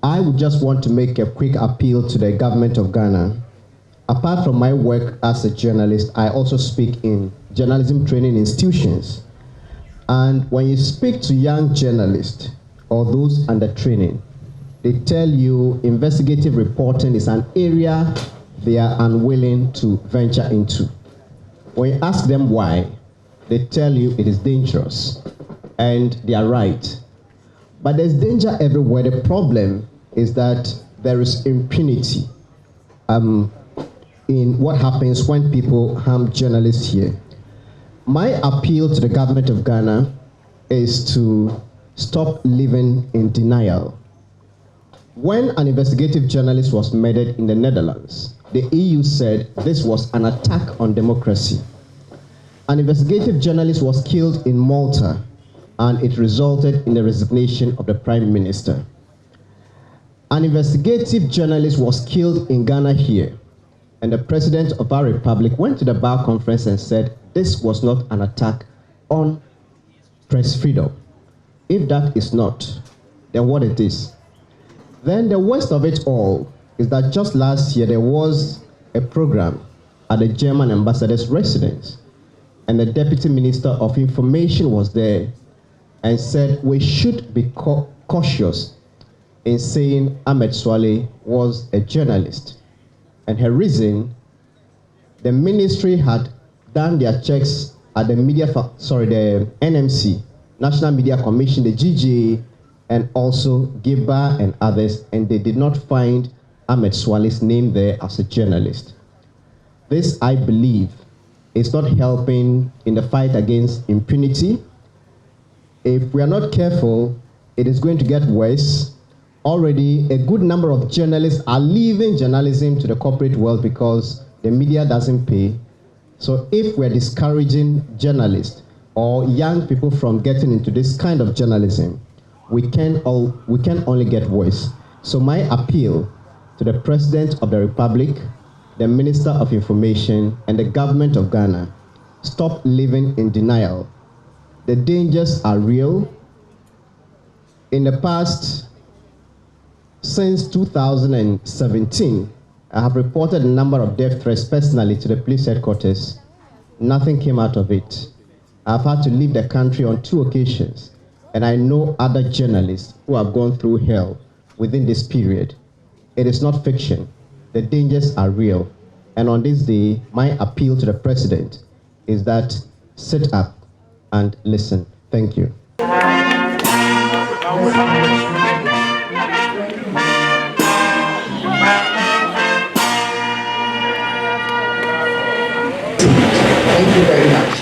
I would just want to make a quick appeal to the government of Ghana. Apart from my work as a journalist, I also speak in journalism training institutions. And when you speak to young journalists or those under training, they tell you investigative reporting is an area they are unwilling to venture into. When you ask them why, they tell you it is dangerous, and they are right. But there's danger everywhere. The problem is that there is impunity in what happens when people harm journalists here. My appeal to the government of Ghana is to stop living in denial. When an investigative journalist was murdered in the Netherlands, the EU said this was an attack on democracy. An investigative journalist was killed in Malta, and it resulted in the resignation of the Prime Minister. An investigative journalist was killed in Ghana here, and the President of our Republic went to the Bar Conference and said this was not an attack on press freedom. If that is not, then what it is? Then the worst of it all is that just last year there was a program at the German ambassador's residence, and the Deputy Minister of Information was there and said we should be cautious in saying Ahmed Swale was a journalist. And her reason, the ministry had done their checks at the the NMC, National Media Commission, the GGA, and also Giba and others, and they did not find Ahmed Swale's name there as a journalist. This, I believe, is not helping in the fight against impunity. If we are not careful, it is going to get worse. Already, a good number of journalists are leaving journalism to the corporate world because the media doesn't pay. So if we're discouraging journalists or young people from getting into this kind of journalism, we can only get worse. So my appeal to the President of the Republic, the Minister of Information, and the government of Ghana, stop living in denial. The dangers are real. In the past, since 2017, I have reported a number of death threats personally to the police headquarters. Nothing came out of it. I've had to leave the country on 2 occasions, and I know other journalists who have gone through hell within this period. It is not fiction. The dangers are real. And on this day, my appeal to the President is that sit up and listen. Thank you. Thank you very much.